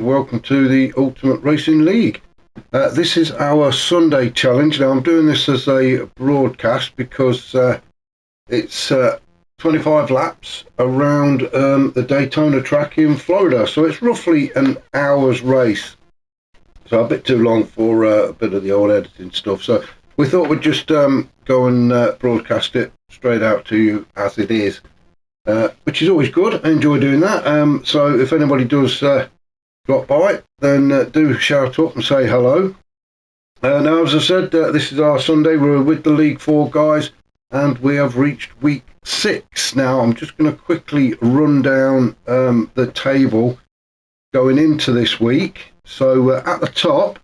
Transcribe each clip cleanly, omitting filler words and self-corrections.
Welcome to the Ultimate Racing League. This is our Sunday challenge. Now I'm doing this as a broadcast because it's 25 laps around the Daytona track in Florida. So it's roughly an hour's race. So a bit too long for a bit of the old editing stuff. So we thought we'd just go and broadcast it straight out to you as it is. Which is always good. I enjoy doing that. So if anybody does drop by, then do shout up and say hello. Now, as I said, this is our Sunday. We're with the League 4 guys, and we have reached week 6. Now, I'm just going to quickly run down the table going into this week. So at the top,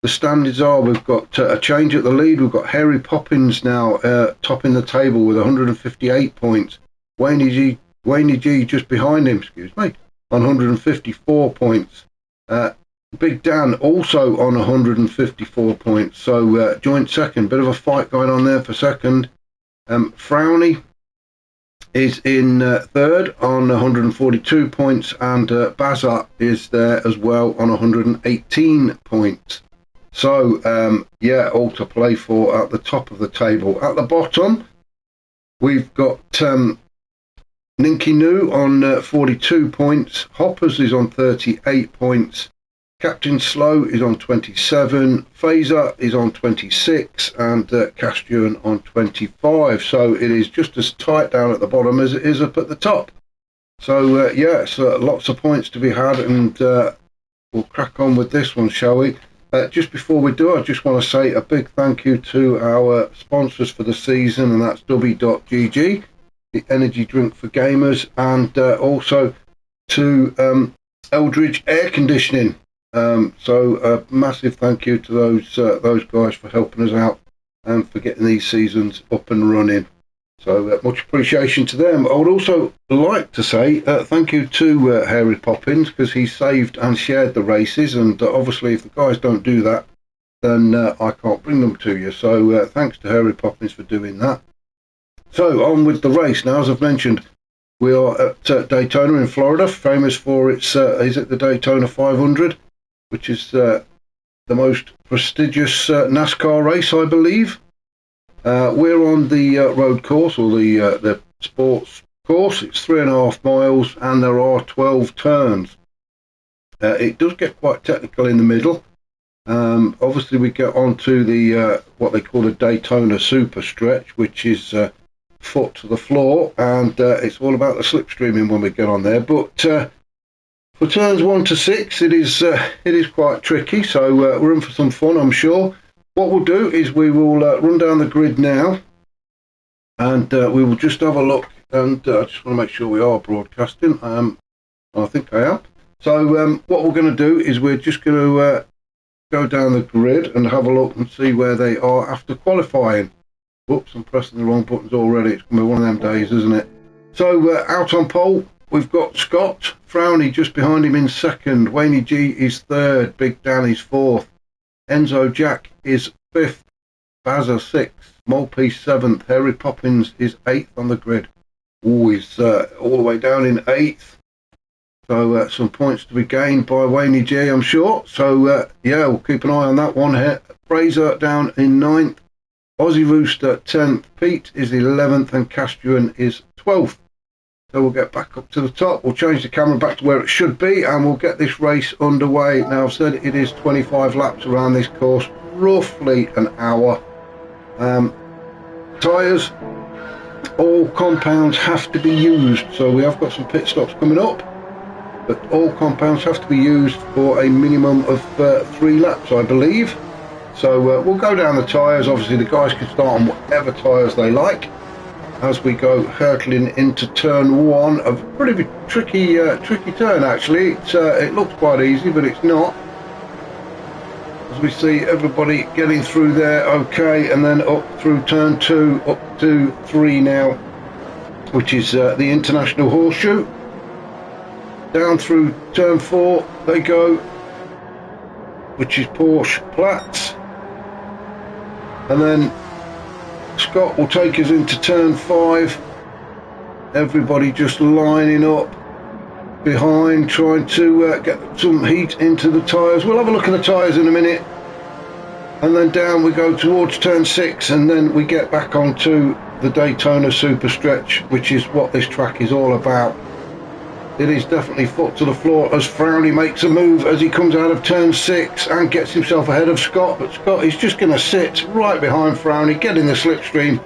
the standards are we've got a change at the lead. We've got Harry Poppins now topping the table with 158 points. Wayne G just behind him, on 154 points. Big Dan also on 154 points. So joint second, bit of a fight going on there for second. Frowny is in third on 142 points, and Bazza is there as well on 118 points. So all to play for at the top of the table. At the bottom, we've got Ninky Noo on 42 points, Hoppers is on 38 points, Captain Slow is on 27, Phaser is on 26, and Castrian on 25. So it is just as tight down at the bottom as it is up at the top. So it's lots of points to be had, and we'll crack on with this one, shall we? Just before we do, I just want to say a big thank you to our sponsors for the season, and that's Dubby.gg, the energy drink for gamers, and also to Eldridge Air Conditioning. So a massive thank you to those guys for helping us out and for getting these seasons up and running. So much appreciation to them. I would also like to say thank you to Harry Poppins, because he saved and shared the races, and obviously if the guys don't do that, then I can't bring them to you. So thanks to Harry Poppins for doing that. So on with the race. Now, as I've mentioned, we are at Daytona in Florida, famous for its, is it the Daytona 500, which is the most prestigious NASCAR race, I believe. We're on the road course, or the sports course. It's 3.5 miles, and there are 12 turns. It does get quite technical in the middle. Obviously, we get onto the what they call the Daytona super stretch, which is foot to the floor, and it's all about the slipstreaming when we get on there. But for turns 1 to 6, it is quite tricky. So we're in for some fun, I'm sure. What we'll do is we will run down the grid now, and we will just have a look. And I just want to make sure we are broadcasting. I think I am. So what we're going to do is we're just going to go down the grid and have a look and see where they are after qualifying. Whoops, I'm pressing the wrong buttons already. It's going to be one of them days, isn't it? So out on pole, we've got Scott. Frowny just behind him in second. Wayne G is third. Big Dan is fourth. Enzo Jack is fifth. Bazza sixth. Molepiece seventh. Harry Poppins is eighth on the grid. He's all the way down in eighth. So some points to be gained by Wayne G, I'm sure. So we'll keep an eye on that one here. Fraser down in ninth. Aussie Rooster 10th, Pete is 11th, and Castrian is 12th. So we'll get back up to the top. We'll change the camera back to where it should be, and we'll get this race underway. Now, I've said it is 25 laps around this course, roughly an hour. Tyres, all compounds have to be used. So we have got some pit stops coming up, but all compounds have to be used for a minimum of 3 laps, I believe. So we'll go down the tyres. Obviously the guys can start on whatever tyres they like as we go hurtling into turn 1 of a pretty tricky turn actually. It looks quite easy, but it's not. As we see everybody getting through there okay, and then up through turn 2, up to 3 now, which is the International Horseshoe. Down through turn 4 they go, which is Porsche Platts. And then Scott will take us into turn 5. Everybody just lining up. behind, trying to get some heat into the tyres. We'll have a look at the tyres in a minute. And then down we go towards turn 6, and then we get back onto the Daytona Super Stretch, which is what this track is all about. It is definitely foot to the floor as Frowney makes a move as he comes out of turn 6 and gets himself ahead of Scott, but Scott is just going to sit right behind Frowney, get in the slipstream,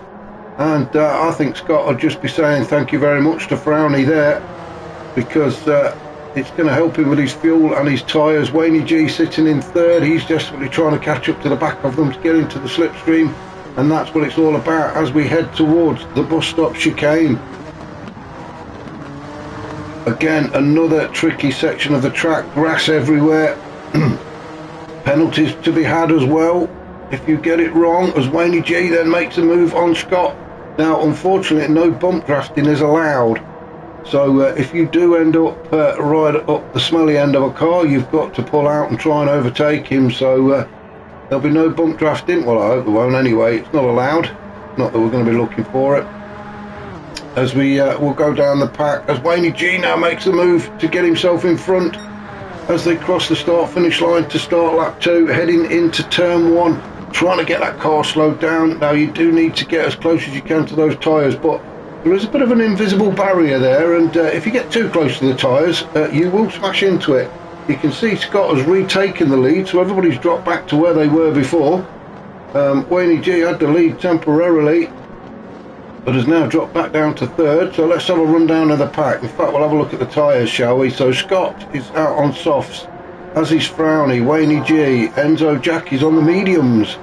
and I think Scott will just be saying thank you very much to Frowney there, because it's going to help him with his fuel and his tyres. Wayne G sitting in third, he's desperately trying to catch up to the back of them to get into the slipstream, and that's what it's all about as we head towards the bus stop chicane. Again, another tricky section of the track, grass everywhere. Penalties to be had as well if you get it wrong, as Wayne G then makes a move on Scott. Now unfortunately no bump drafting is allowed, so if you do end up right up the smelly end of a car, you've got to pull out and try and overtake him. So there'll be no bump drafting. Well, I hope there won't anyway. It's not allowed, not that we're going to be looking for it. As we will go down the pack, as Wayne G now makes a move to get himself in front as they cross the start finish line to start lap 2, heading into turn 1, trying to get that car slowed down. Now you do need to get as close as you can to those tyres, but there is a bit of an invisible barrier there, and if you get too close to the tyres, you will smash into it. You can see Scott has retaken the lead, so everybody's dropped back to where they were before. Wayne G had the lead temporarily, but has now dropped back down to third. So let's have a rundown of the pack. In fact, we'll have a look at the tyres, shall we? So Scott is out on softs, as is Frowney. Wayne G, Enzo Jack is on the mediums,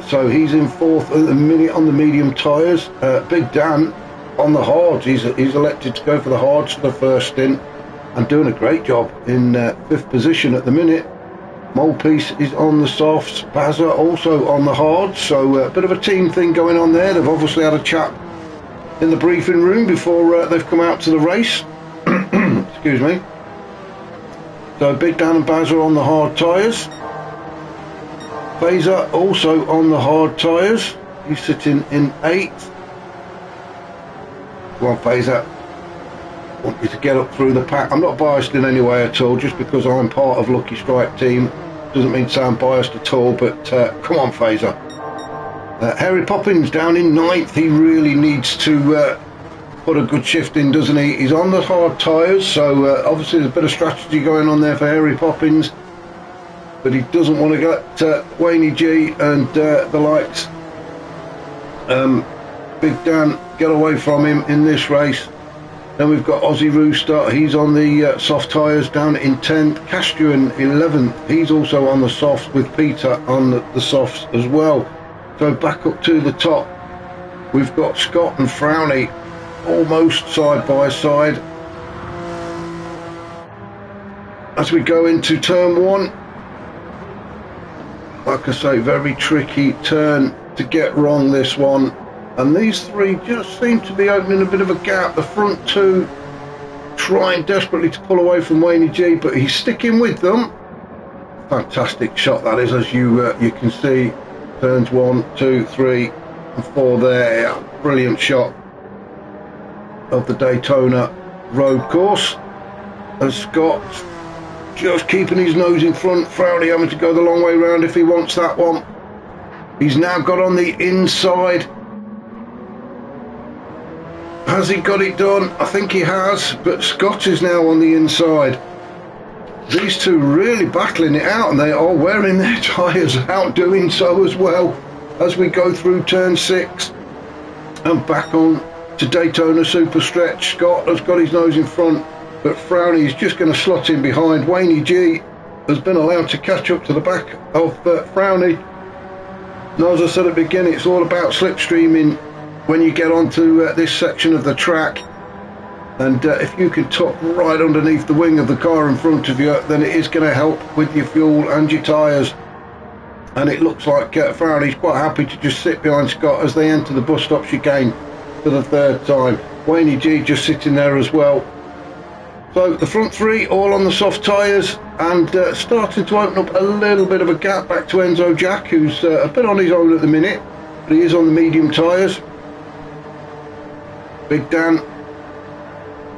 so he's in fourth at the minute on the medium tyres. Big Dan on the hards, he's elected to go for the hards for the first stint and doing a great job in 5th position at the minute. Molepiece is on the softs, Bazza also on the hards, so a bit of a team thing going on there. They've obviously had a chat in the briefing room before they've come out to the race. Excuse me. So Big Dan and Bazza on the hard tyres. Fazer also on the hard tyres, he's sitting in 8th. Come on, Fazer, I want you to get up through the pack. I'm not biased in any way at all, just because I'm part of Lucky Strike team doesn't mean to sound biased at all, but come on, Fazer. Harry Poppins down in 9th, he really needs to put a good shift in, doesn't he? He's on the hard tyres, so obviously there's a bit of strategy going on there for Harry Poppins, but he doesn't want to get Wayne G and the likes. Big Dan get away from him in this race. Then we've got Aussie Rooster, he's on the soft tyres down in 10th. Castrian 11th, he's also on the softs with Peter on the softs as well. So back up to the top, we've got Scott and Frowney almost side by side. As we go into turn 1, like I say, very tricky turn to get wrong, this one. And these three just seem to be opening a bit of a gap. The front two trying desperately to pull away from Wayne G, but he's sticking with them. Fantastic shot that is, as you can see. Turns 1, 2, 3 and 4 there. Brilliant shot of the Daytona road course. And Scott's just keeping his nose in front. Frowney having to go the long way round if he wants that one. He's now got on the inside. Has he got it done? I think he has, but Scott is now on the inside. These two really battling it out, and they are wearing their tyres out doing so as well as we go through turn 6 and back on to Daytona Super Stretch. Scott has got his nose in front, but Frowney is just going to slot in behind. Wayne G has been allowed to catch up to the back of Frowney. Now, as I said at the beginning, it's all about slipstreaming when you get onto this section of the track, and if you can tuck right underneath the wing of the car in front of you, then it is going to help with your fuel and your tyres. And it looks like Frowney's quite happy to just sit behind Scott as they enter the bus stop chicane for the 3rd time. Wayne G just sitting there as well. So the front three all on the soft tyres, and starting to open up a little bit of a gap back to Enzo Jack, who's a bit on his own at the minute, but he is on the medium tyres. Big Dan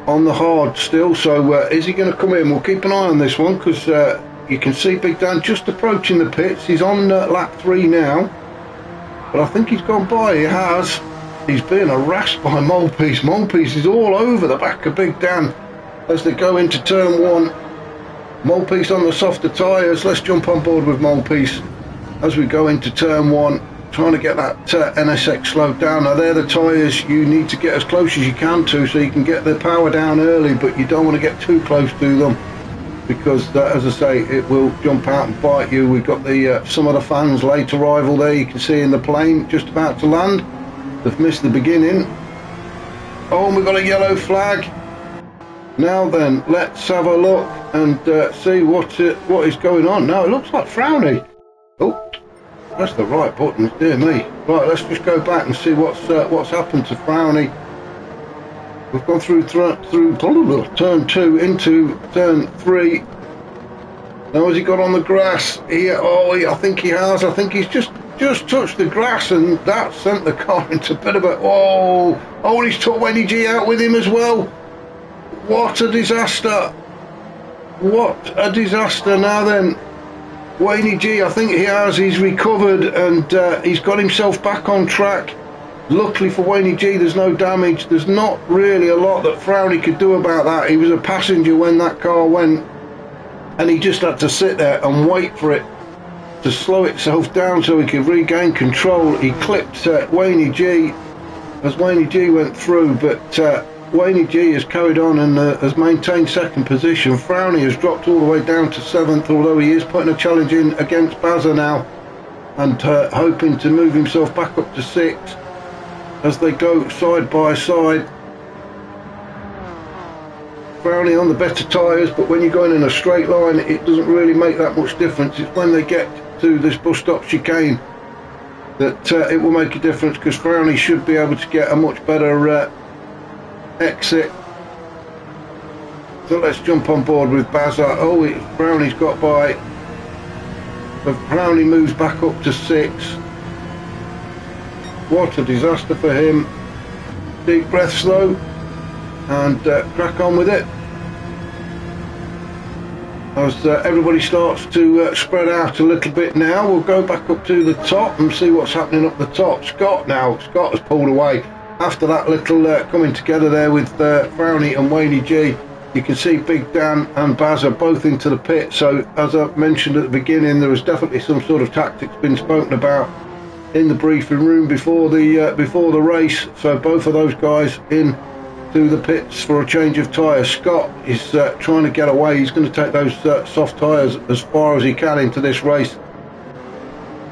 on the hard still, so is he going to come in? We'll keep an eye on this one, because you can see Big Dan just approaching the pits. He's on lap 3 now, but I think he's gone by. He has. He's being harassed by Molepiece. Molepiece is all over the back of Big Dan as they go into turn 1. Molepiece on the softer tyres. Let's jump on board with Molepiece as we go into turn 1, trying to get that NSX slowed down. Now they're the tyres you need to get as close as you can to, so you can get the power down early, but you don't want to get too close to them, because as I say, it will jump out and bite you. We've got the some of the fans' late arrival there, you can see in the plane just about to land. They've missed the beginning. Oh, and we've got a yellow flag. Now then, let's have a look and see what is going on. Now it looks like Frowny. Oh, that's the right button, dear me. Right, let's just go back and see what's happened to Frowny. We've gone through turn 2 into turn 3. Now has he got on the grass here? Oh, I think he has. I think he's just touched the grass, and that sent the car into a bit of a... Whoa! Oh, and he's took Wendy G out with him as well. What a disaster. What a disaster. Now then, Wayne G, I think he's recovered, and he's got himself back on track. Luckily for Wayne G, there's no damage. There's not really a lot that Frowny could do about that. He was a passenger when that car went, and he just had to sit there and wait for it to slow itself down so he could regain control. He clipped Wayne G as Wayne G went through, but Wayne G has carried on and has maintained second position. Frowny has dropped all the way down to 7th, although he is putting a challenge in against Bazza now, and hoping to move himself back up to 6th as they go side by side. Frowny on the better tyres, but when you're going in a straight line, it doesn't really make that much difference. It's when they get to this bus stop chicane that it will make a difference, because Frowny should be able to get a much better exit. So let's jump on board with Bazza. Oh, Frowny's got by, but Frowny moves back up to 6. What a disaster for him. Deep breaths though, and crack on with it as everybody starts to spread out a little bit. Now we'll go back up to the top and see what's happening up the top. Scott has pulled away after that little coming together there with Frowny and Wayne G. You can see Big Dan and Baz are both into the pit, so as I mentioned at the beginning, there was definitely some sort of tactics been spoken about in the briefing room before the race. So both of those guys in to the pits for a change of tyres. Scott is trying to get away. He's going to take those soft tyres as far as he can into this race.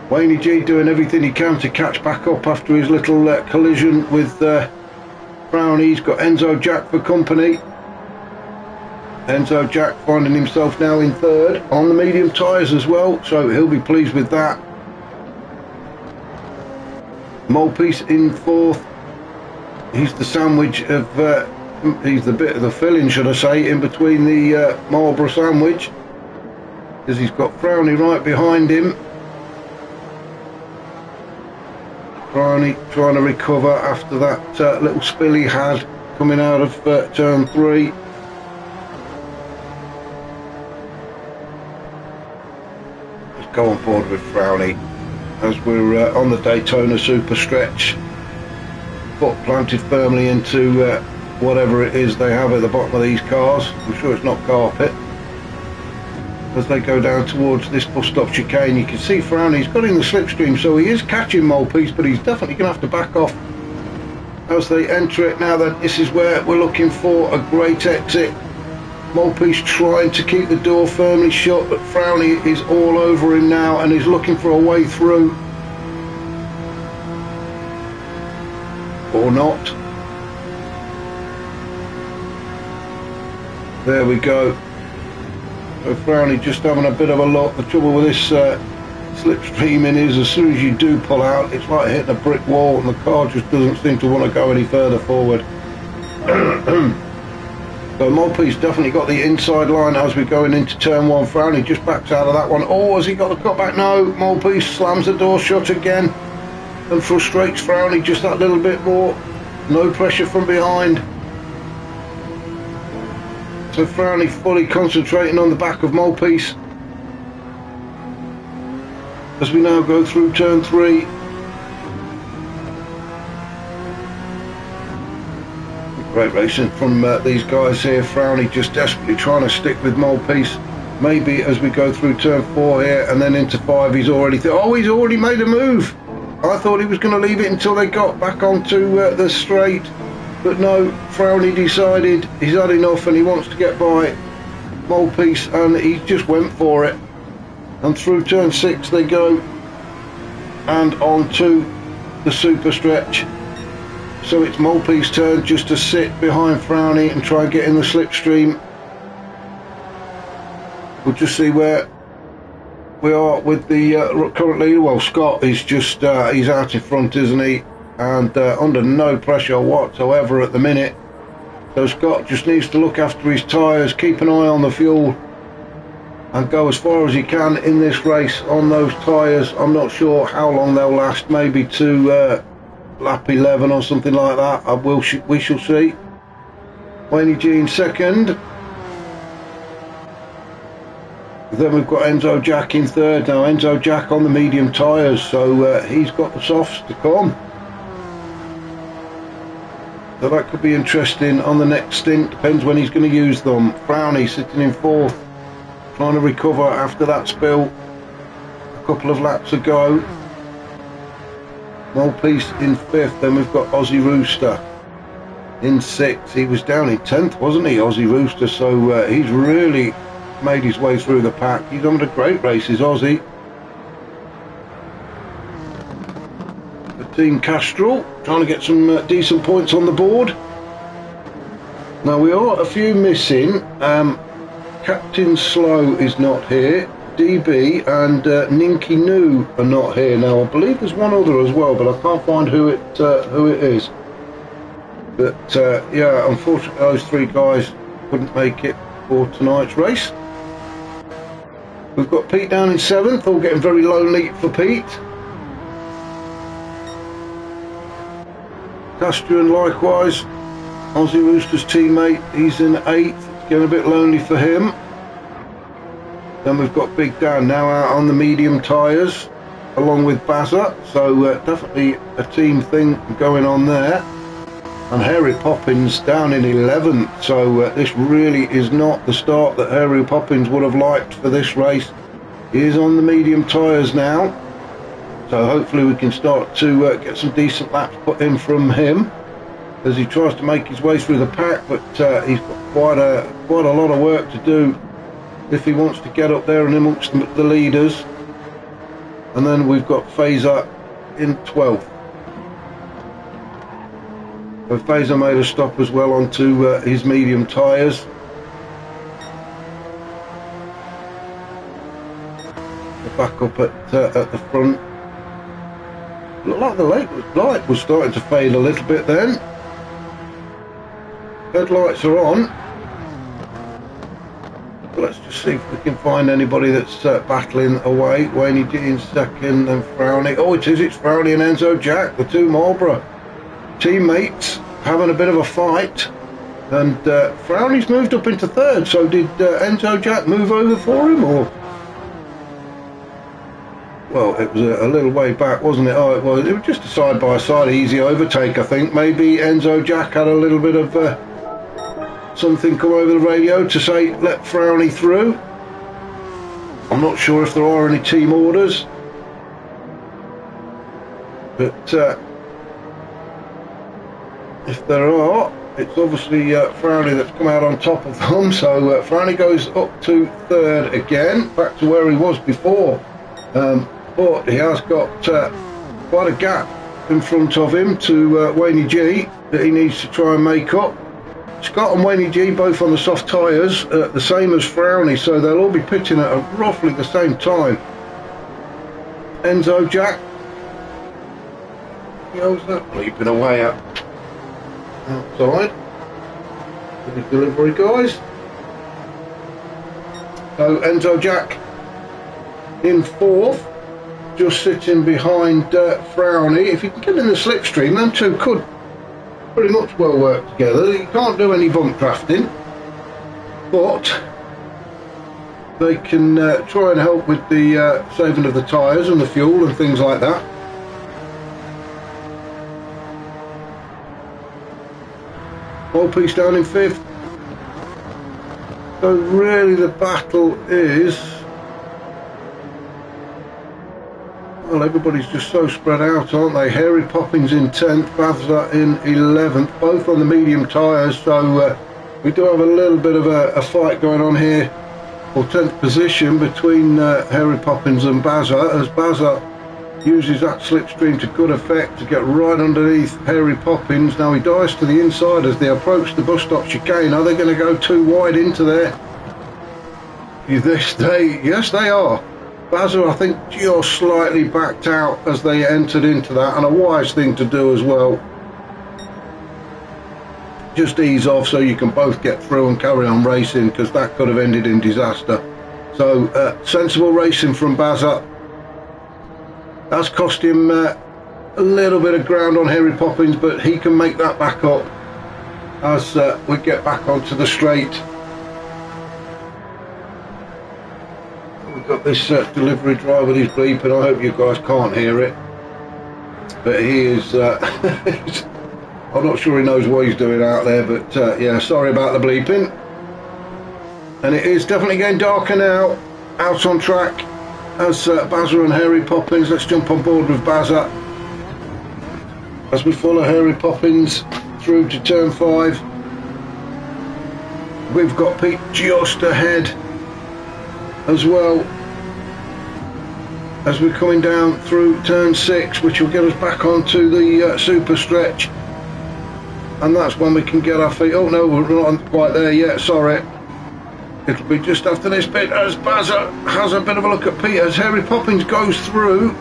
Wayne G doing everything he can to catch back up after his little collision with Frowny. He's got Enzo Jack for company. Enzo Jack finding himself now in 3rd on the medium tyres as well, so he'll be pleased with that. Molepiece in 4th. He's the sandwich of, he's the bit of the filling, should I say, in between the Marlborough sandwich, because he's got Frowny right behind him. Frowny trying to recover after that little spill he had coming out of turn 3. Let's go on board with Frowny as we're on the Daytona super stretch. Foot planted firmly into whatever it is they have at the bottom of these cars. I'm sure it's not carpet. As they go down towards this bus stop chicane, you can see Frowny's got in the slipstream, so he is catching Molepiece, but he's definitely going to have to back off as they enter it. Now that this is where we're looking for a great exit. Molepiece trying to keep the door firmly shut, but Frowny is all over him now and is looking for a way through. Or not. There we go. So Frowny just having a bit of a look. The trouble with this slipstreaming is, as soon as you do pull out, it's like hitting a brick wall, and the car just doesn't seem to want to go any further forward. So Molepiece definitely got the inside line as we're going into turn 1. Frowny just backs out of that one. Oh, has he got the cutback? No. Molepiece slams the door shut again and frustrates Frowny just that little bit more. No pressure from behind. So Frowny fully concentrating on the back of Molepiece as we now go through turn 3. Great racing from these guys here. Frowny just desperately trying to stick with Molepiece. Maybe as we go through turn 4 here and then into 5, he's already he's already made a move. I thought he was going to leave it until they got back onto the straight, but no, Frowny decided he's had enough and he wants to get by Molepiece, and he just went for it. And through turn 6 they go, and onto the super stretch. So it's Molepiece's turn just to sit behind Frowny and try and get in the slipstream. We'll just see where we are with the current leader. Well, Scott is just he's out in front, isn't he? And under no pressure whatsoever at the minute. So Scott just needs to look after his tyres, keep an eye on the fuel, and go as far as he can in this race on those tyres. I'm not sure how long they'll last, maybe to lap 11 or something like that. We shall see. Wayne G in second. Then we've got Enzo Jack in third. Now Enzo Jack on the medium tyres, so he's got the softs to come. So that could be interesting on the next stint, depends when he's going to use them. Frowny sitting in fourth, trying to recover after that spill a couple of laps ago. Molepiece in fifth. Then we've got Aussie Rooster in sixth. He was down in 10th, wasn't he, Aussie Rooster? So he's really made his way through the pack. He's on to great races, Aussie. The Team Castrol trying to get some decent points on the board. Now we are a few missing. Captain Slow is not here. DB and Ninky New are not here. Now I believe there's one other as well, but I can't find who it is. But yeah, unfortunately those three guys couldn't make it for tonight's race. We've got Pete down in seventh, all getting very lonely for Pete. Castrian likewise, Aussie Rooster's teammate, he's in eighth. It's getting a bit lonely for him. Then we've got Big Dan now out on the medium tyres, along with Bazza, so definitely a team thing going on there. And Harry Poppins down in 11th, so this really is not the start that Harry Poppins would have liked for this race. He is on the medium tyres now, so hopefully we can start to get some decent laps put in from him as he tries to make his way through the pack, but he's got quite a lot of work to do if he wants to get up there and amongst the leaders. And then we've got Fazer in 12th. So Fazer made a stop as well onto his medium tyres. Back up at the front. Looked like the light was starting to fade a little bit then. Headlights are on. But let's just see if we can find anybody that's battling away. Wayne G in second and Frowny. Oh, it's Frowny and Enzo Jack, the two Marlborough teammates, having a bit of a fight. And Frowny's moved up into third, so did Enzo Jack move over for him, or? Well, it was a little way back, wasn't it? Oh, it was just a side-by-side easy overtake, I think. Maybe Enzo Jack had a little bit of something come over the radio to say, let Frowny through. I'm not sure if there are any team orders. But if there are, it's obviously Frowny that's come out on top of them. So Frowny goes up to third again, back to where he was before. But he has got quite a gap in front of him to Wayne G that he needs to try and make up. Scott and Wayne G both on the soft tyres, the same as Frowny, so they'll all be pitching at roughly the same time. Enzo Jack, how's that bleeping away outside with the delivery guys. So Enzo Jack in fourth, just sitting behind Frowny. If you can get in the slipstream, them two could pretty much well work together. You can't do any bump drafting. but they can try and help with the saving of the tyres and the fuel and things like that. Whole piece down in 5th. So really the battle is, well, everybody's just so spread out, aren't they? Harry Poppins in 10th, Bazza in 11th, both on the medium tyres, so we do have a little bit of a fight going on here for 10th position between Harry Poppins and Bazza, as Bazza uses that slipstream to good effect to get right underneath Harry Poppins. Now he dives to the inside as they approach the bus stop chicane. Are they going to go too wide into there? Yes, they are. Bazza, I think, just slightly backed out as they entered into that, and a wise thing to do as well. Just ease off so you can both get through and carry on racing, because that could have ended in disaster. So sensible racing from Bazza. That's cost him a little bit of ground on Harry Poppins, but he can make that back up as we get back onto the straight. We've got this delivery driver, he's bleeping. I hope you guys can't hear it, but he is I'm not sure he knows what he's doing out there, but yeah, sorry about the bleeping. And it is definitely getting darker now, out on track as Bazza and Harry Poppins. Let's jump on board with Bazza as we follow Harry Poppins through to turn 5. We've got Pete just ahead as well as we're coming down through turn 6, which will get us back onto the super stretch, and that's when we can get our feet. Oh no, we're not quite there yet, sorry. It'll be just after this bit as Bazza has a bit of a look at Pete as Harry Poppins goes through.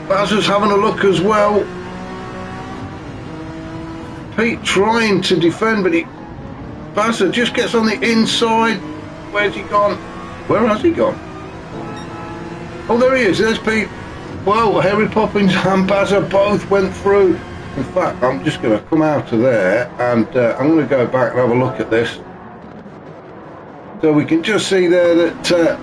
Bazza's having a look as well. Pete trying to defend, but Bazza just gets on the inside. Where's he gone? Where has he gone? Oh, there he is. There's Pete. Well, Harry Poppins and Bazza both went through. In fact, I'm just going to come out of there and I'm going to go back and have a look at this. So we can just see there that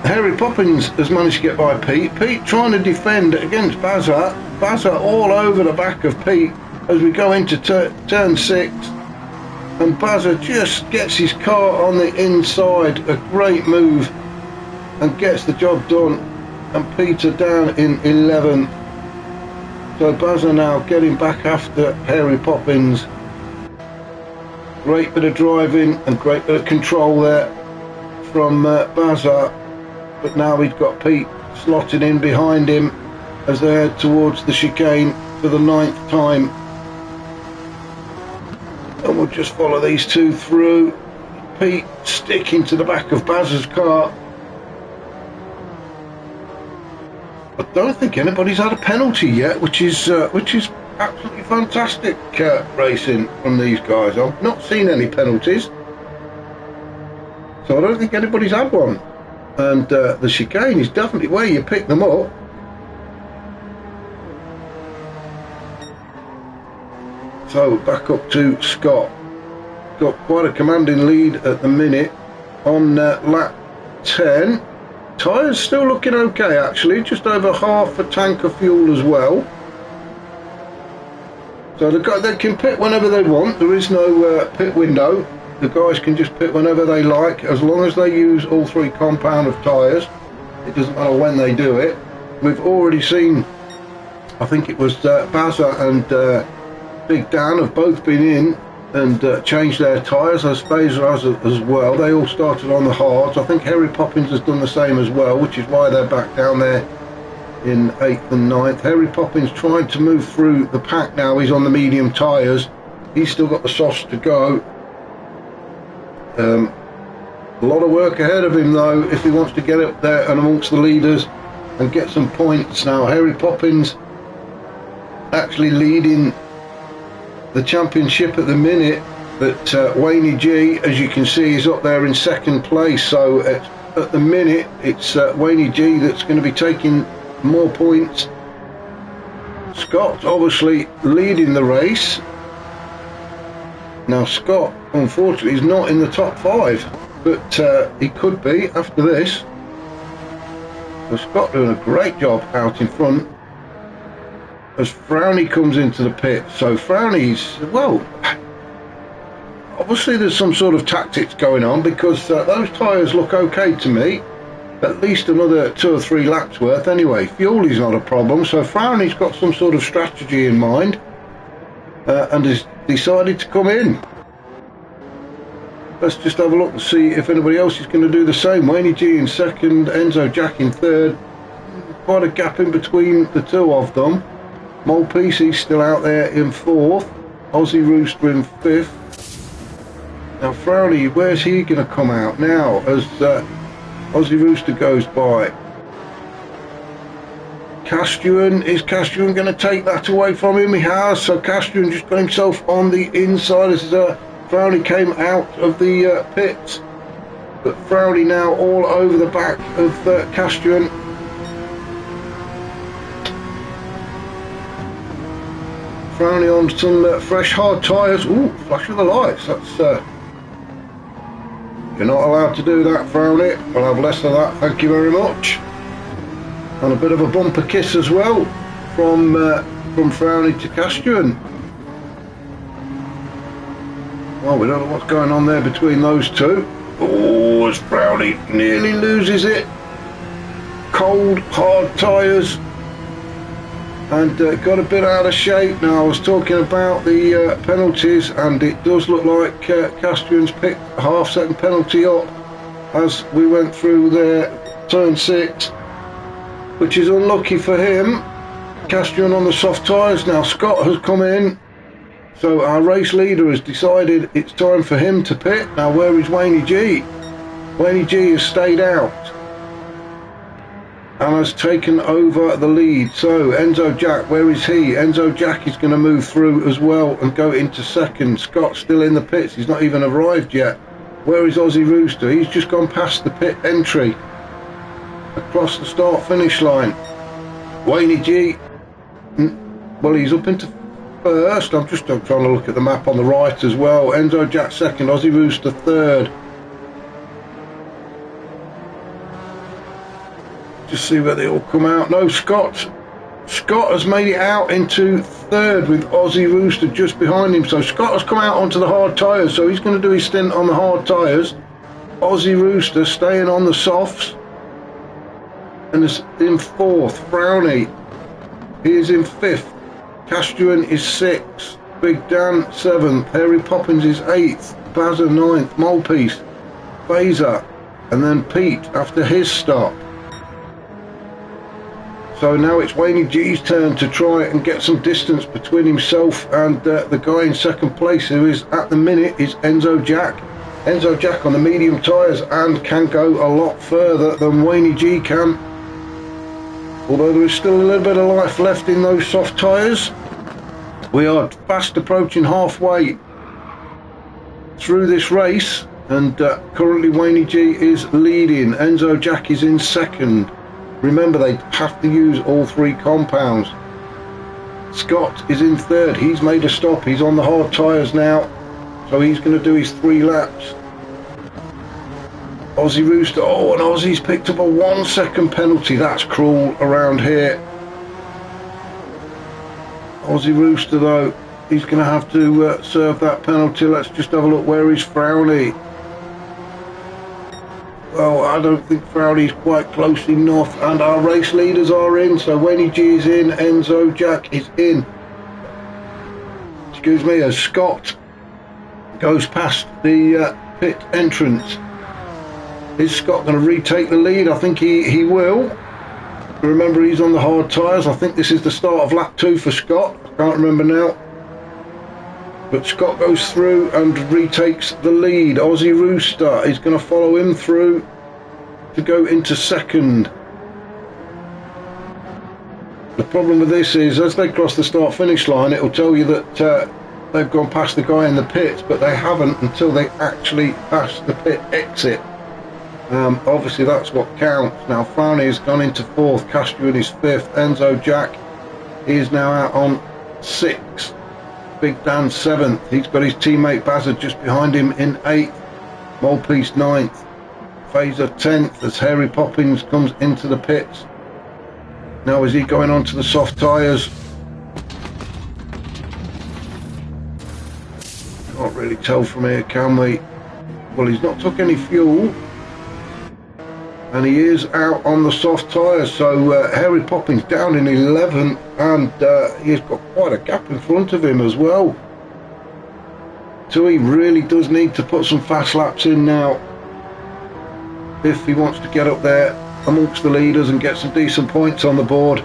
Harry Poppins has managed to get by Pete. Pete trying to defend against Bazza. Bazza all over the back of Pete as we go into turn 6. And Bazza just gets his car on the inside. A great move. And gets the job done. And Peter down in 11th. So Bazza now getting back after Harry Poppins. Great bit of driving and great bit of control there from Bazza, but now we've got Pete slotted in behind him as they head towards the chicane for the 9th time. And we'll just follow these two through. Pete sticking to the back of Bazza's car. I don't think anybody's had a penalty yet, which is absolutely fantastic racing from these guys. I've not seen any penalties, so I don't think anybody's had one. And the chicane is definitely where you pick them up. So back up to Scott. Got quite a commanding lead at the minute on lap 10. Tyres still looking okay actually, just over half a tank of fuel as well. So they can pit whenever they want. There is no pit window. The guys can just pit whenever they like, as long as they use all 3 compound of tyres. It doesn't matter when they do it. We've already seen, I think it was Bazza and Big Dan have both been in and changed their tyres, as Spazer has as well. They all started on the hards. I think Harry Poppins has done the same as well, which is why they're back down there in 8th and 9th. Harry Poppins trying to move through the pack now. He's on the medium tyres. He's still got the softs to go. A lot of work ahead of him though, if he wants to get up there and amongst the leaders and get some points. Now Harry Poppins actually leading the championship at the minute, but Wayne G, as you can see, is up there in 2nd place. So at the minute it's Wayne G that's going to be taking more points. Scott obviously leading the race. Now Scott unfortunately he's not in the top 5, but he could be after this. So Scott doing a great job out in front as Frowney comes into the pit. So Frowney's, well, obviously there's some sort of tactics going on, because those tyres look okay to me. At least another 2 or 3 laps worth anyway. Fuel is not a problem, so Frowney's got some sort of strategy in mind and has decided to come in. Let's just have a look and see if anybody else is going to do the same. Wayne G in second, Enzo Jack in third. Quite a gap in between the two of them. Mole PC's still out there in fourth. Aussie Rooster in fifth. Now Frowney, where's he going to come out now as Aussie Rooster goes by? Castruan, is Castruan going to take that away from him? He has, so Castruan just got himself on the inside as Frowney came out of the pits. But Frowney now all over the back of Castruan. Frowney on some fresh hard tyres. Ooh, flash of the lights. That's you're not allowed to do that, Frowney. I'll have less of that, thank you very much. And a bit of a bumper kiss as well from Frowney to Castruan. Well, we don't know what's going on there between those two. Oh, as Frowney nearly loses it. Cold, hard tyres. And got a bit out of shape. Now, I was talking about the penalties, and it does look like Castruan's picked a half-second penalty up as we went through their turn 6, which is unlucky for him. Castruan on the soft tyres. Now, Scott has come in. So our race leader has decided it's time for him to pit. Now where is Wayne G? Wayne G has stayed out and has taken over the lead. So Enzo Jack, where is he? Enzo Jack is going to move through as well and go into second. Scott's still in the pits, he's not even arrived yet. Where is Aussie Rooster? He's just gone past the pit entry, across the start finish line. Wayne G, well, he's up into first. I'm trying to look at the map on the right as well. Enzo Jack second, Aussie Rooster third. Just see where they all come out. No, Scott has made it out into third with Aussie Rooster just behind him. So Scott has come out onto the hard tyres, so he's going to do his stint on the hard tyres. Aussie Rooster staying on the softs and is in fourth. Frowney, he is in fifth. Castruan is 6th, Big Dan 7th, Harry Poppins is 8th, Bazza 9th, Molepiece, Phaser, and then Pete after his stop. So now it's Wayne G's turn to try and get some distance between himself and the guy in second place, who is at the minute is Enzo Jack. Enzo Jack on the medium tyres and can go a lot further than Wayne G can. Although there is still a little bit of life left in those soft tyres. We are fast approaching halfway through this race, and currently Wayne G is leading. Enzo Jack is in second. Remember, they have to use all 3 compounds. Scott is in third. He's made a stop. He's on the hard tyres now, so he's going to do his 3 laps. Aussie Rooster, oh, and Aussie's picked up a 1-second penalty. That's cruel around here. Aussie Rooster, though, he's going to have to serve that penalty. Let's just have a look. Where is Frowney? Well, I don't think Frowney's quite close enough, and our race leaders are in. So Wayne G is in, Enzo Jack is in. Excuse me, as Scott goes past the pit entrance. Is Scott going to retake the lead? I think he will. Remember, he's on the hard tyres. I think this is the start of lap 2 for Scott. I can't remember now. But Scott goes through and retakes the lead. Aussie Rooster is going to follow him through to go into second. The problem with this is, as they cross the start finish line, it will tell you that they've gone past the guy in the pits, but they haven't until they actually pass the pit exit. Obviously that's what counts. Now Frowney has gone into 4th, Castruan is 5th, Enzo Jack is now out on 6th, Big Dan 7th. He's got his teammate Bazza just behind him in 8th. Molepiece 9th. Phaser 10th as Harry Poppins comes into the pits. Now is he going on to the soft tyres? Can't really tell from here, can we? Well, he's not took any fuel. And he is out on the soft tyres, so Harry Poppins down in 11th, and he's got quite a gap in front of him as well. So he really does need to put some fast laps in now if he wants to get up there amongst the leaders and get some decent points on the board.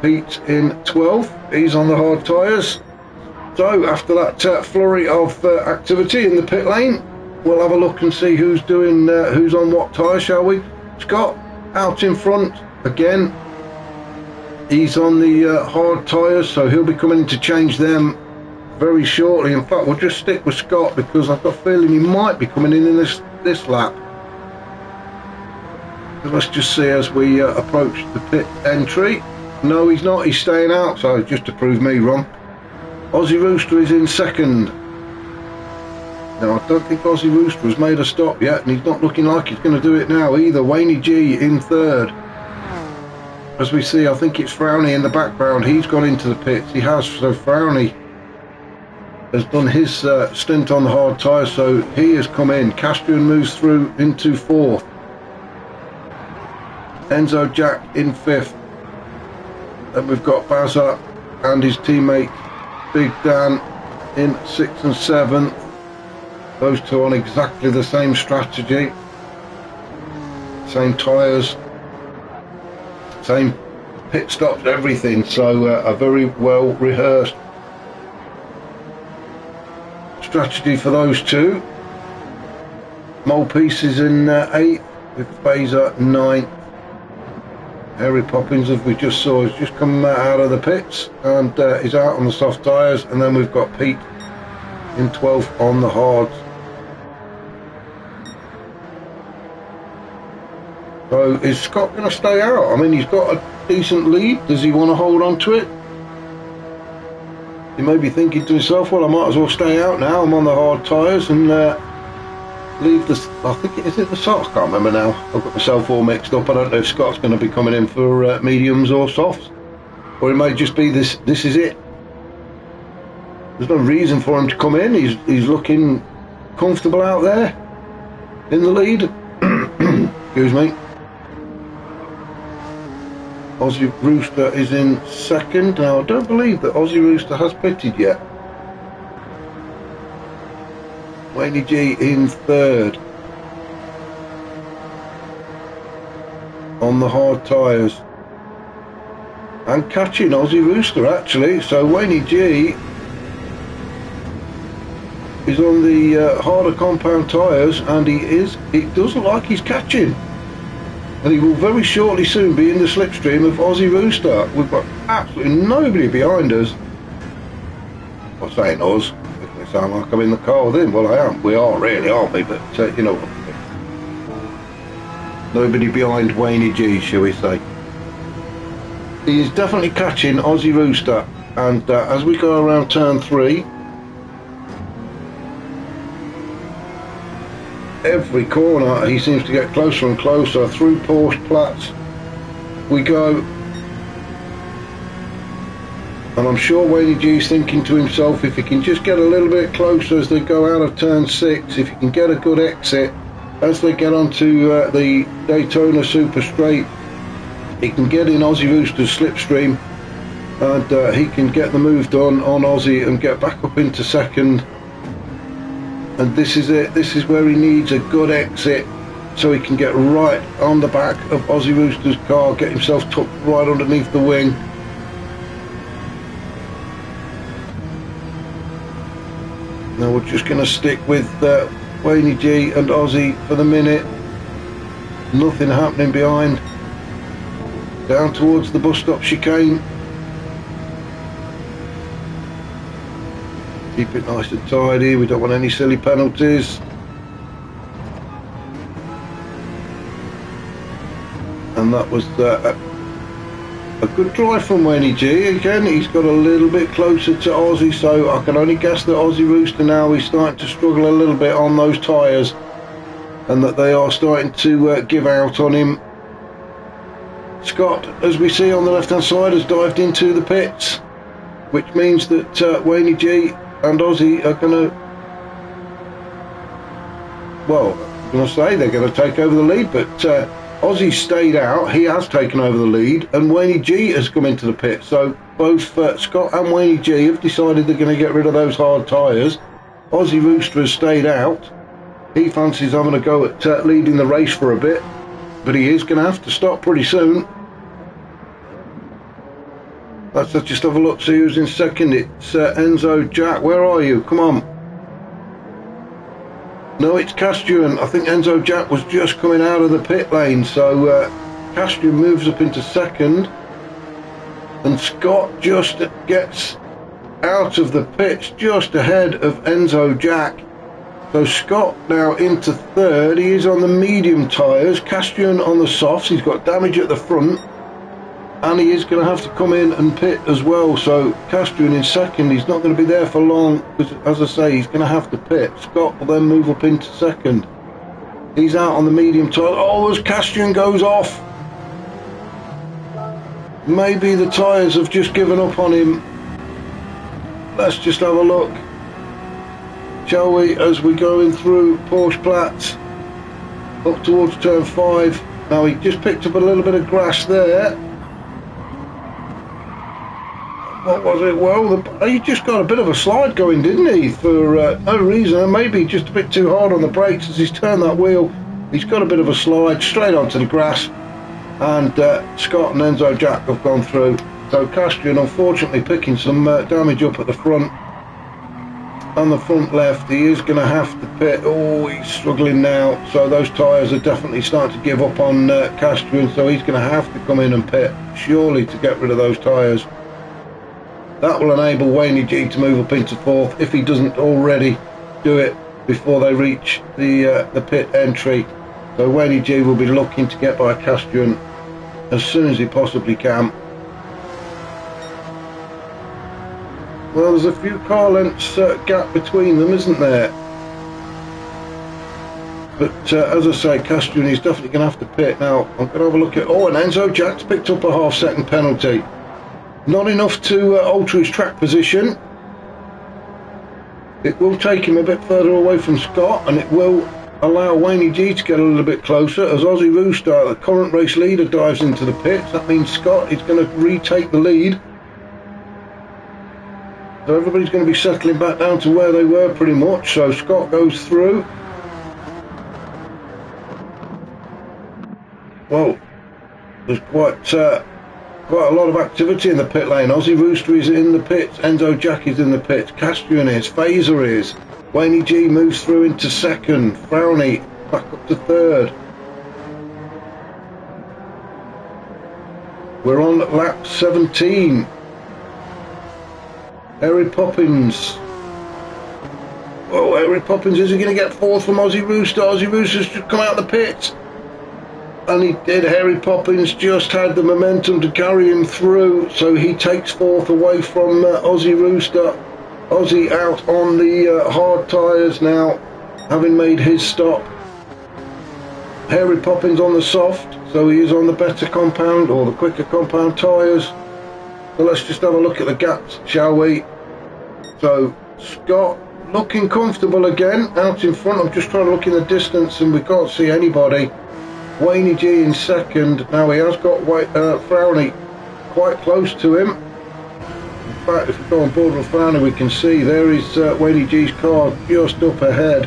Pete's in 12th, he's on the hard tyres. So after that flurry of activity in the pit lane, we'll have a look and see who's doing, who's on what tyre, shall we? Scott out in front again. He's on the hard tyres, so he'll be coming in to change them very shortly. In fact, we'll just stick with Scott because I've got a feeling he might be coming in this lap. So let's just see as we approach the pit entry. No, he's not. He's staying out. So just to prove me wrong, Aussie Rooster is in 2nd. Now, I don't think Aussie Rooster has made a stop yet, and he's not looking like he's going to do it now either. Wayne G in 3rd. As we see, I think it's Frowney in the background. He's gone into the pits. He has. So Frowney has done his stint on the hard tyres, so he has come in. Castrian moves through into 4th. Enzo Jack in 5th. Then we've got Bazza and his teammate Big Dan in 6th and 7th. Those two on exactly the same strategy, same tyres, same pit stops, everything. So a very well rehearsed strategy for those two. Molepiece is in 8th with Phaser 9th. Harry Poppins, as we just saw, has just come out of the pits and is out on the soft tyres. And then we've got Pete in 12th on the hards. So is Scott going to stay out? I mean, he's got a decent lead. Does he want to hold on to it? He may be thinking to himself, well, I might as well stay out now. I'm on the hard tyres and leave the... I think it is it the softs? I can't remember now. I've got myself all mixed up. I don't know if Scott's going to be coming in for mediums or softs. Or it may just be this is it. There's no reason for him to come in. He's looking comfortable out there in the lead. Excuse me. Aussie Rooster is in 2nd. Now, I don't believe that Aussie Rooster has pitted yet. Wayne G in 3rd. On the hard tyres. And catching Aussie Rooster, actually. So Wayne G is on the harder compound tyres, and it does look like he's catching. And he will very shortly soon be in the slipstream of Aussie Rooster. We've got absolutely nobody behind us. I'm not saying us, if they sound like I'm in the car with him. Well, I am. We are really, aren't we? But you know what I mean. Nobody behind Wayne G, shall we say. He is definitely catching Aussie Rooster. And as we go around turn 3, every corner he seems to get closer and closer. Through Porsche Platts we go, and I'm sure Wayne G is thinking to himself, if he can just get a little bit closer as they go out of turn 6, if he can get a good exit as they get onto the Daytona Super Straight, he can get in Aussie Rooster's slipstream, and he can get the move done on Aussie and get back up into 2nd. And this is it. This is where he needs a good exit so he can get right on the back of Aussie Rooster's car, get himself tucked right underneath the wing. Now we're just going to stick with Wayne G and Aussie for the minute. Nothing happening behind. Down towards the bus stop chicane. Keep it nice and tidy, we don't want any silly penalties. And that was a good drive from Wayne G. Again, he's got a little bit closer to Aussie, so I can only guess that Aussie Rooster now is starting to struggle a little bit on those tyres, and that they are starting to give out on him. Scott, as we see on the left hand side, has dived into the pits, which means that Wayne G and Aussie are going to, well, I'm going to say they're going to take over the lead, but Aussie stayed out, he has taken over the lead, and Wayne G has come into the pit. So both Scott and Wayne G have decided they're going to get rid of those hard tyres. Aussie Rooster has stayed out. He fancies having a go at leading the race for a bit, but he is going to have to stop pretty soon. Let's just have a look, see who's in second. It's Enzo Jack. Where are you? Come on. No, it's Castrian. I think Enzo Jack was just coming out of the pit lane, so Castrian moves up into second, and Scott just gets out of the pits just ahead of Enzo Jack. So Scott now into third. He is on the medium tyres, Castrian on the softs. He's got damage at the front, and he is going to have to come in and pit as well. So Castrian in second. He's not going to be there for long, because as I say, he's going to have to pit. Scott will then move up into second. He's out on the medium tyre. Oh, as Castrian goes off, maybe the tyres have just given up on him. Let's just have a look, shall we, as we go in through Porsche Platz up towards turn 5. Now he just picked up a little bit of grass there. What was it? Well, he just got a bit of a slide going, didn't he, for no reason, maybe just a bit too hard on the brakes as he's turned that wheel. He's got a bit of a slide straight onto the grass, and Scott and Enzo Jack have gone through. So Castrian unfortunately picking some damage up at the front. On the front left, he is going to have to pit. Oh, he's struggling now. So those tyres are definitely starting to give up on Castrian, so he's going to have to come in and pit, surely, to get rid of those tyres. That will enable Wayne G to move up into fourth, if he doesn't already do it before they reach the pit entry. So Wayne G will be looking to get by Castrian as soon as he possibly can. Well, there's a few car lengths gap between them, isn't there? But as I say, Castrian is definitely going to have to pit. Now, I'm going to have a look at... Oh, and Enzo Jack's picked up a half-second penalty. Not enough to alter his track position. It will take him a bit further away from Scott, and it will allow Wayne G to get a little bit closer. As Aussie Rooster, the current race leader, dives into the pits, that means Scott is going to retake the lead. So everybody's going to be settling back down to where they were pretty much. So Scott goes through. Well, there's quite a lot of activity in the pit lane. Aussie Rooster is in the pits, Enzo Jack is in the pits, Castrian is, Phaser is, Wayne G moves through into second, Frowny back up to third. We're on lap 17. Harry Poppins. Oh, Harry Poppins, is he going to get fourth from Aussie Rooster? Aussie Rooster's just come out of the pits. And he did. Harry Poppins just had the momentum to carry him through, so he takes fourth away from Aussie Rooster. Aussie out on the hard tyres now, having made his stop. Harry Poppins on the soft, so he is on the better compound, or the quicker compound tyres. So let's just have a look at the gaps, shall we? So Scott looking comfortable again, out in front. I'm just trying to look in the distance and we can't see anybody. Wayne G in second. Now he has got Frowny quite close to him. In fact, if we go on board with Frowny, we can see there is Wayne G's car just up ahead.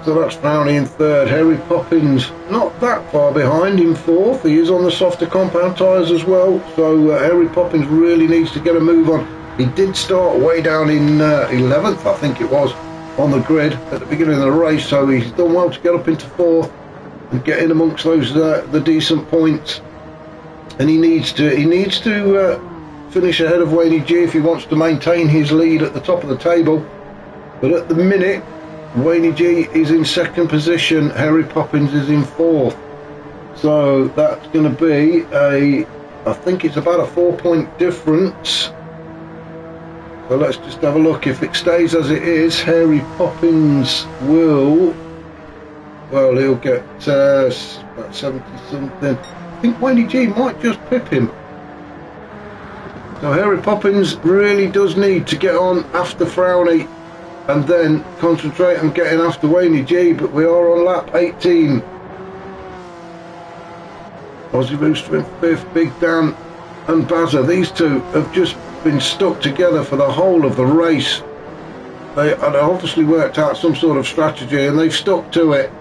So that's Frowny in third. Harry Poppins not that far behind in fourth. He is on the softer compound tyres as well. So Harry Poppins really needs to get a move on. He did start way down in 11th, I think it was, on the grid at the beginning of the race, so he's done well to get up into fourth and get in amongst those the decent points. And he needs to finish ahead of Wayne G if he wants to maintain his lead at the top of the table. But at the minute, Wayne G is in second position, Harry Poppins is in fourth. So that's going to be I think it's about a 4-point difference. So let's just have a look. If it stays as it is, Harry Poppins will, well, he'll get about 70 something. I think Wayne G might just pip him. So Harry Poppins really does need to get on after Frowney and then concentrate on getting after Wayne G, but we are on lap 18. Aussie Rooster in fifth, Big Dan and Bazza. These two have just been stuck together for the whole of the race. They had obviously worked out some sort of strategy and they've stuck to it.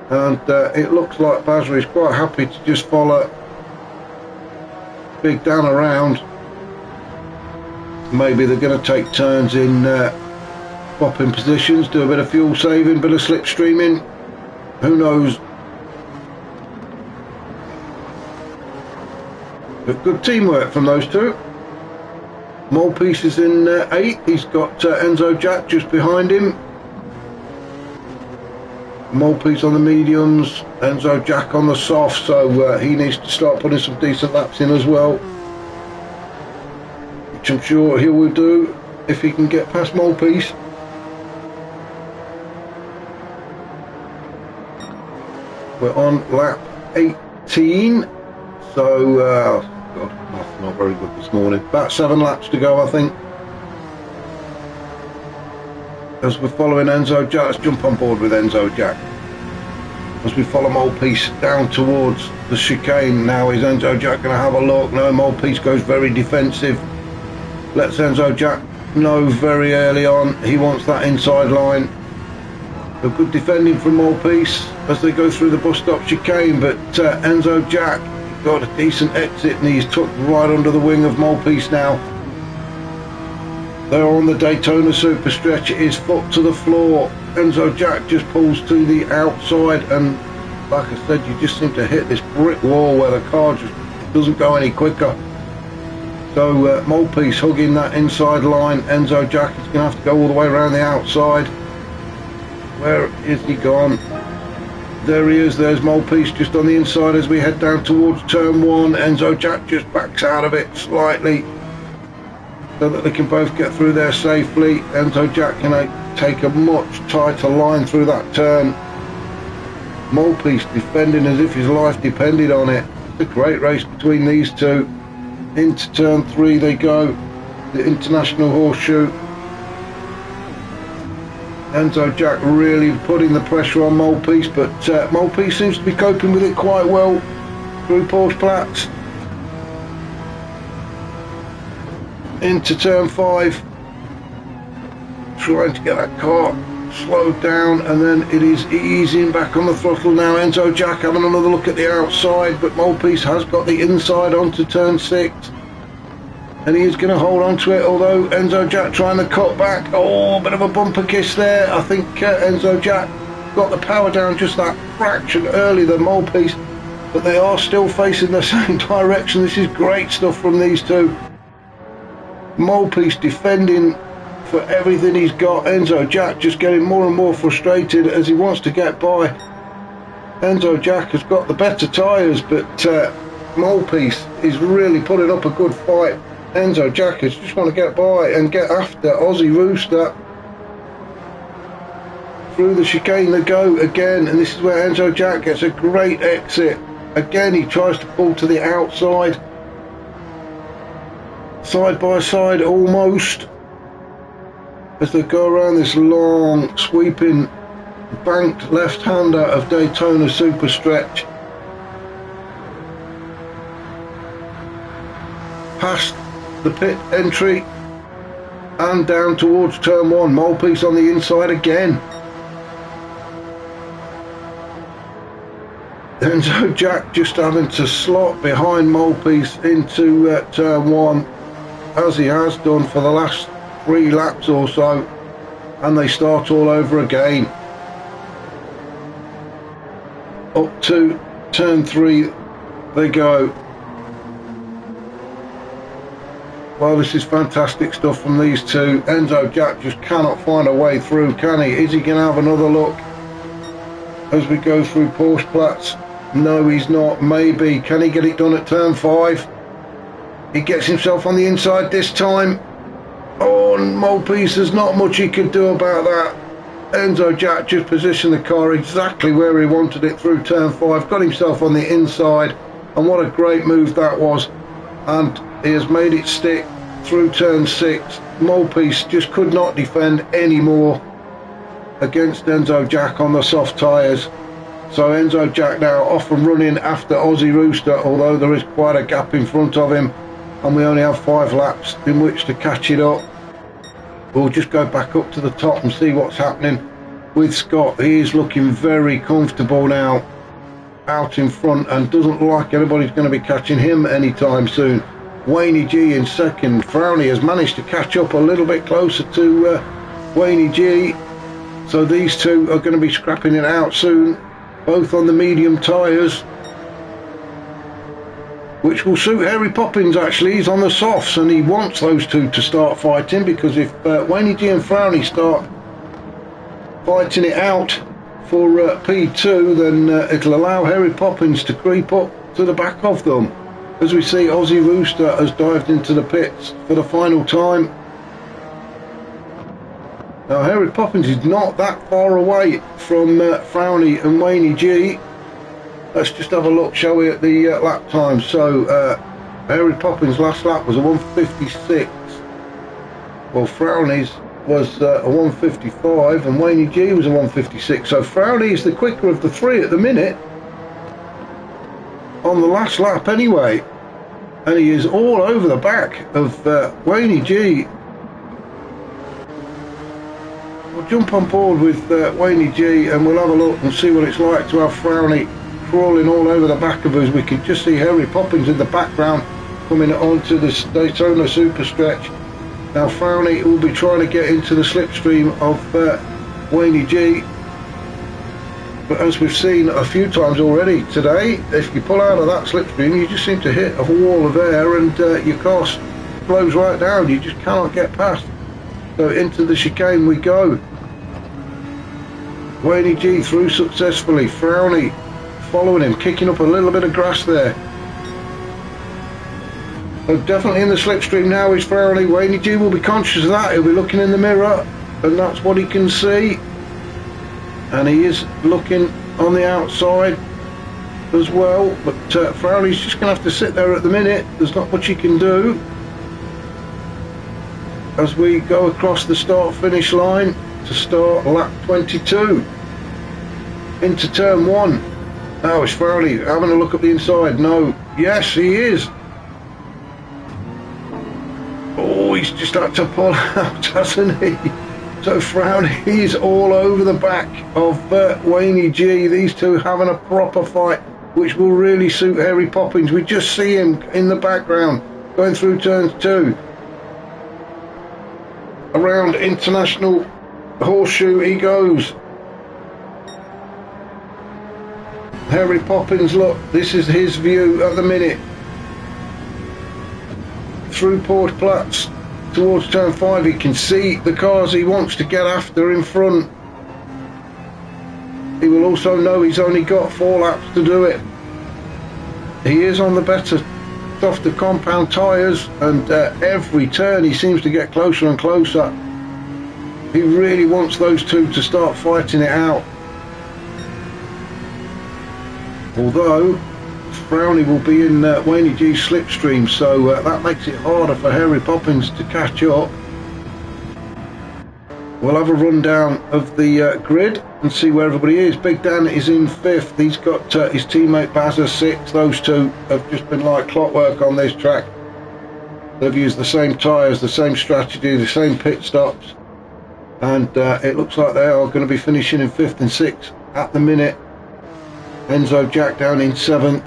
And it looks like Bazza is quite happy to just follow Big Dan around. Maybe they're going to take turns in swapping positions, do a bit of fuel saving, bit of slipstreaming. Who knows? But good teamwork from those two. Molepiece is in 8th. He's got Enzo Jack just behind him. Molepiece on the mediums, Enzo Jack on the soft, so he needs to start putting some decent laps in as well, which I'm sure he will do if he can get past Molepiece. We're on lap 18, so God, not very good this morning. About 7 laps to go, I think. As we're following Enzo Jack, let's jump on board with Enzo Jack. As we follow Molepiece down towards the chicane, now is Enzo Jack going to have a look? No, Molepiece goes very defensive. Lets Enzo Jack know very early on he wants that inside line. A good defending from Molepiece as they go through the bus stop chicane, but Enzo Jack got a decent exit and he's tucked right under the wing of Molepiece now. They're on the Daytona super stretch. It is foot to the floor. Enzo Jack just pulls to the outside and like I said, you just seem to hit this brick wall where the car just doesn't go any quicker. So Molepiece hugging that inside line. Enzo Jack is going to have to go all the way around the outside. Where is he gone? There he is, there's Molepiece just on the inside as we head down towards turn 1. Enzo Jack just backs out of it slightly so that they can both get through there safely. Enzo Jack can take a much tighter line through that turn. Molepiece defending as if his life depended on it. It's a great race between these two. Into turn 3 they go, the International Horseshoe. Enzo Jack really putting the pressure on Molepiece, but Molepiece seems to be coping with it quite well through Porsche Platz. Into turn 5, trying to get that car slowed down, and then it is easing back on the throttle now. Enzo Jack having another look at the outside, but Molepiece has got the inside onto turn 6. And he is going to hold on to it, although Enzo Jack trying to cut back. Oh, a bit of a bumper kiss there. I think Enzo Jack got the power down just that fraction earlier than Molepiece, but they are still facing the same direction. This is great stuff from these two. Molepiece defending for everything he's got. Enzo Jack just getting more and more frustrated as he wants to get by. Enzo Jack has got the better tyres, but Molepiece is really putting up a good fight. Enzo Jack is just want to get by and get after Aussie Rooster. Through the chicane they go again, and this is where Enzo Jack gets a great exit. Again he tries to pull to the outside. Side by side almost. As they go around this long sweeping banked left-hander of Daytona super stretch. Past the pit entry and down towards turn 1. Molepiece on the inside again. Enzo Jack just having to slot behind Molepiece into turn 1 as he has done for the last 3 laps or so, and they start all over again. Up to turn 3 they go. Well, this is fantastic stuff from these two. Enzo Jack just cannot find a way through, can he? Is he going to have another look as we go through Porschplatz? No, he's not. Maybe. Can he get it done at turn 5? He gets himself on the inside this time. Oh, and Molpiece, there's not much he could do about that. Enzo Jack just positioned the car exactly where he wanted it through turn 5. Got himself on the inside. And what a great move that was. And he has made it stick through turn 6. Molpiece just could not defend anymore against Enzo Jack on the soft tyres. So Enzo Jack now off and running after Aussie Rooster, although there is quite a gap in front of him and we only have 5 laps in which to catch it up. We'll just go back up to the top and see what's happening with Scott. He is looking very comfortable now out in front and doesn't look like anybody's going to be catching him anytime soon. Wayne G in second. Frowney has managed to catch up a little bit closer to Wayne G. So these two are going to be scrapping it out soon, both on the medium tyres, which will suit Harry Poppins actually. He's on the softs and he wants those two to start fighting, because if Wayne G and Frowney start fighting it out for P2, then it'll allow Harry Poppins to creep up to the back of them. As we see, Aussie Rooster has dived into the pits for the final time. Now Harry Poppins is not that far away from Frowney and Wayne G. Let's just have a look, shall we, at the lap time. So Harry Poppins' last lap was a 156. Well, Frowney's was a 155 and Wayne G was a 156. So Frowney is the quicker of the three at the minute, on the last lap anyway, and he is all over the back of Wayne G. We'll jump on board with Wayne G and we'll have a look and see what it's like to have Frowney crawling all over the back of us. We can just see Harry Poppins in the background coming onto the Daytona super stretch. Now Frowney will be trying to get into the slipstream of Wayne G. But as we've seen a few times already today, if you pull out of that slipstream, you just seem to hit a wall of air and your car slows right down. You just cannot get past. So into the chicane we go. Wayne G through successfully. Frowney following him, kicking up a little bit of grass there. So definitely in the slipstream now is Frowney. Wayne G will be conscious of that. He'll be looking in the mirror and that's what he can see. And he is looking on the outside as well, but Frowney's just going to have to sit there at the minute. There's not much he can do as we go across the start finish line to start lap 22 into turn 1. Now is Frowney having a look at the inside? No. Yes, he is. Oh, he's just had to pull out, hasn't he? So Frowney is all over the back of Wayne G. These two having a proper fight, which will really suit Harry Poppins. We just see him in the background going through turns 2. Around International Horseshoe he goes. Harry Poppins, look, this is his view at the minute. Through Porschplatz towards turn 5, he can see the cars he wants to get after in front. He will also know he's only got 4 laps to do it. He is on the better, softer compound tyres, and every turn he seems to get closer and closer. He really wants those two to start fighting it out. Although Frowney will be in Wayne G's slipstream, so that makes it harder for Harry Poppins to catch up. We'll have a rundown of the grid and see where everybody is. Big Dan is in 5th. He's got his teammate Baz 6th. Those two have just been like clockwork on this track. They've used the same tyres, the same strategy, the same pit stops, and it looks like they are going to be finishing in 5th and 6th at the minute. Enzo Jack down in 7th.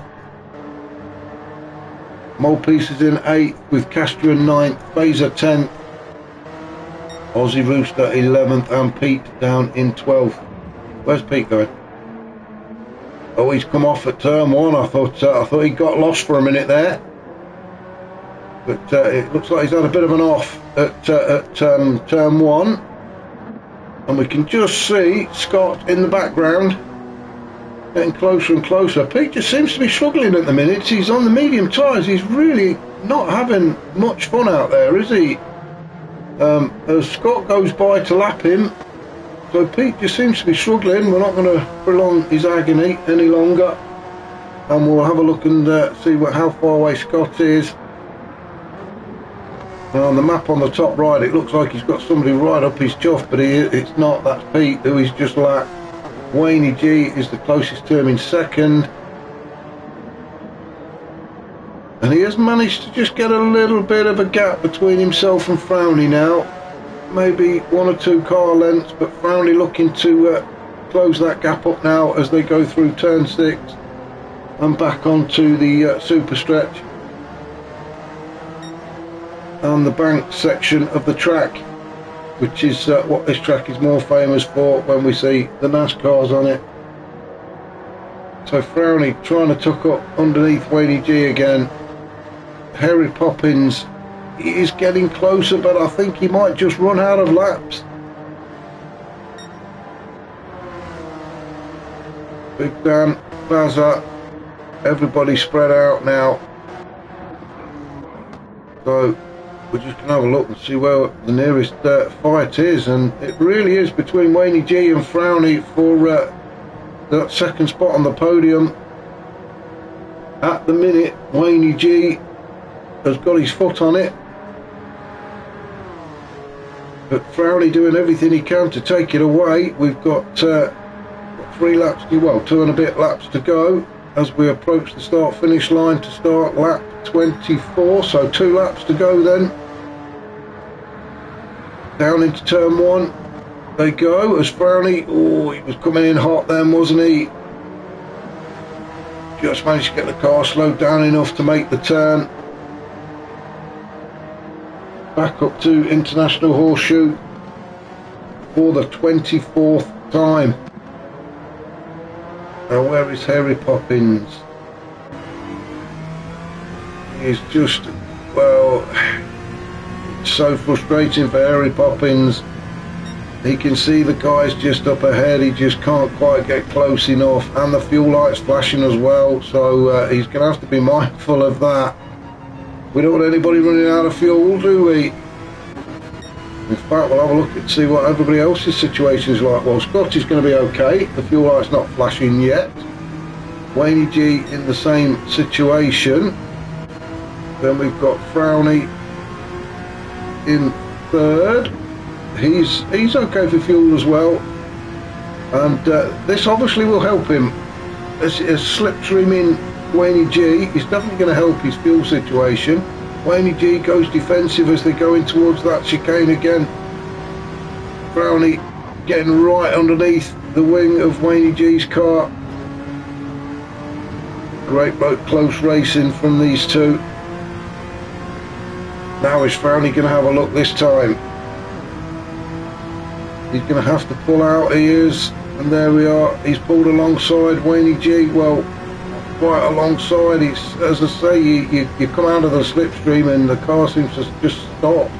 Molpiece is in 8th with Castro in 9th, Phaser 10th, Aussie Rooster 11th, and Pete down in 12th. Where's Pete going? Oh, he's come off at turn 1. I thought he got lost for a minute there. but it looks like he's had a bit of an off at turn one, and we can just see Scott in the background getting closer and closer. Pete just seems to be struggling at the minute. He's on the medium tyres. He's really not having much fun out there, is he? As Scott goes by to lap him, so Pete just seems to be struggling. We're not going to prolong his agony any longer, and we'll have a look and see how far away Scott is. Now on the map on the top right, it looks like he's got somebody right up his chuff, but it's not. That's Pete, who he's just lapped. Wayne G is the closest to him in second, and he has managed to just get a little bit of a gap between himself and Frowney now, maybe 1 or 2 car lengths, but Frowney looking to close that gap up now as they go through turn 6 and back onto the super stretch and the bank section of the track, which is what this track is more famous for when we see the NASCARs on it. So Frowney trying to tuck up underneath Wayne G again. Harry Poppins is getting closer, but I think he might just run out of laps. Big Dan, Bazza, everybody spread out now. So we're just going to have a look and see where the nearest fight is, and it really is between Wayne G and Frowney for that second spot on the podium. At the minute, Wayne G has got his foot on it, but Frowney doing everything he can to take it away. We've got 3 laps, well, 2 and a bit laps to go as we approach the start finish line to start lap 24, so 2 laps to go then. Down into turn 1 they go as Frowney, oh, he was coming in hot then, wasn't he? Just managed to get the car slowed down enough to make the turn. Back up to International Horseshoe for the 24th time. Now where is Harry Poppins? He's just, well, it's so frustrating for Harry Poppins. He can see the guys just up ahead, he just can't quite get close enough, and the fuel light's flashing as well, so he's going to have to be mindful of that. We don't want anybody running out of fuel, do we? In fact, we'll have a look and see what everybody else's situation is like. Well, Scott is going to be okay, the fuel light's not flashing yet. Wayne G in the same situation. Then we've got Frowney in third. He's okay for fuel as well, and this obviously will help him. As slipstreaming Wayne G is definitely going to help his fuel situation. Wayne G goes defensive as they go in towards that chicane again. Frowney getting right underneath the wing of Wayne G's car. Great close racing from these two. Now is Frowney going to have a look this time? He's going to have to pull out, he is, and there we are. He's pulled alongside Wayne G, well, quite alongside. It's, as I say, you come out of the slipstream and the car seems to just stop.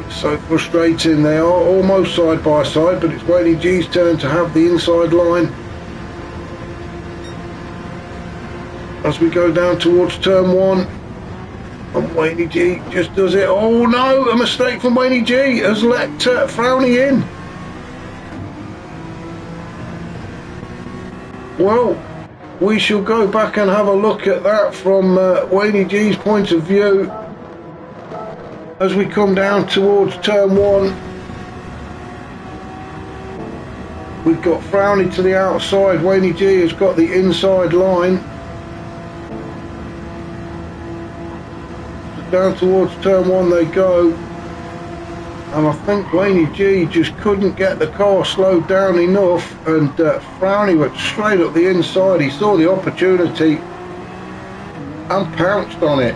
It's so frustrating. They are almost side by side, but it's Wayne G's turn to have the inside line as we go down towards turn 1. And Wayne G just does it. Oh no, a mistake from Wayne G has let Frowney in. Well, we shall go back and have a look at that from Wayne G's point of view as we come down towards turn 1. We've got Frowney to the outside. Wayne G has got the inside line. Down towards turn 1 they go, and I think Wayne G just couldn't get the car slowed down enough, and Frowney went straight up the inside. He saw the opportunity and pounced on it.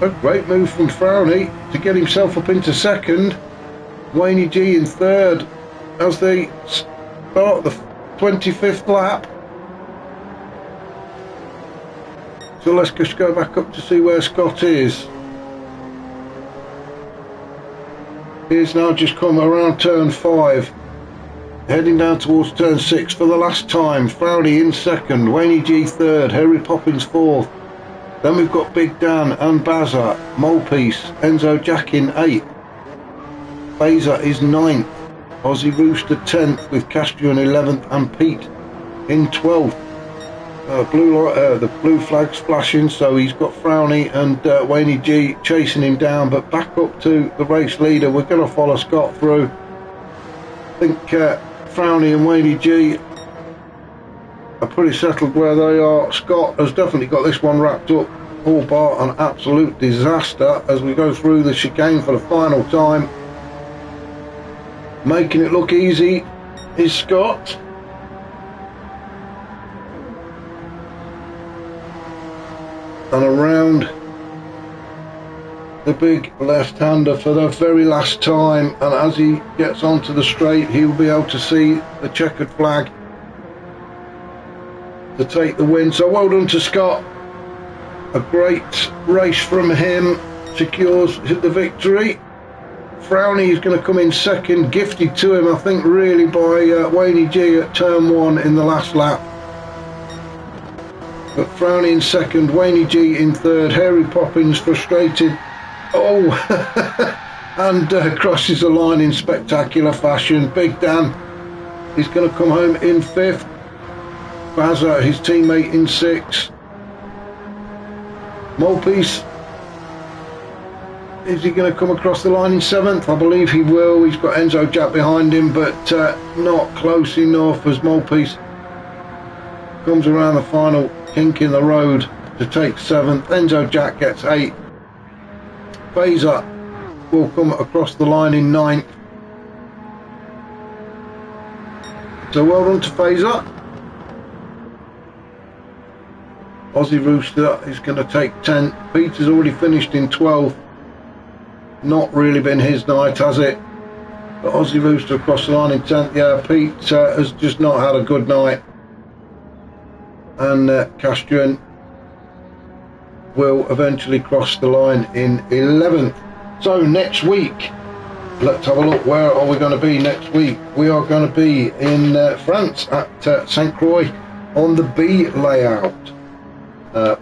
A great move from Frowney to get himself up into second. Wayne G in third as they start the 25th lap. So let's just go back up to see where Scott is. He's now just come around turn 5, heading down towards turn 6 for the last time. Frowdy in second, Wayne G third, Harry Poppins fourth. Then we've got Big Dan and Bazza, Molepiece, Enzo Jack in 8th. Phaser is 9th, Aussie Rooster 10th with Castrian 11th and Pete in 12th. The blue flag's flashing, so he's got Frowny and Wayne G chasing him down, but back up to the race leader. We're going to follow Scott through. I think Frowny and Wayne G are pretty settled where they are. Scott has definitely got this one wrapped up. Paul bar an absolute disaster as we go through the chicane for the final time. Making it look easy is Scott. And around the big left-hander for the very last time, and as he gets onto the straight he'll be able to see the checkered flag to take the win. So well done to Scott, a great race from him, secures the victory. Frowny is going to come in second, gifted to him I think really by Wayne G at turn 1 in the last lap. But Frowny in second, Wayne G in third, Harry Poppins frustrated, and crosses the line in spectacular fashion. Big Dan is going to come home in 5th, Bazza, his teammate, in 6th. Molepiece, is he going to come across the line in 7th? I believe he will. He's got Enzo Jack behind him, but not close enough as Molepiece comes around the final kink in the road to take 7th. Enzo Jack gets 8th. Phaser will come across the line in 9th. So well done to Phaser. Aussie Rooster is going to take 10th. Pete has already finished in 12th. Not really been his night, has it? But Aussie Rooster across the line in 10th. Yeah, Pete has just not had a good night. And Castrian will eventually cross the line in 11th. So next week, let's have a look. Where are we going to be next week? We are going to be in France at St. Croix on the B layout.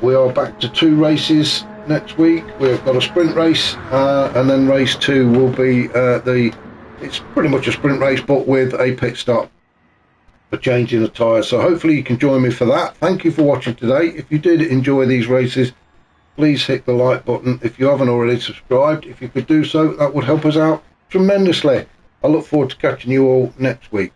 We are back to 2 races next week. We've got a sprint race and then race 2 will be it's pretty much a sprint race but with a pit stop for changing the tyres. So hopefully you can join me for that. Thank you for watching today. If you did enjoy these races, please hit the like button. If you haven't already subscribed, if you could do so, that would help us out tremendously. I look forward to catching you all next week.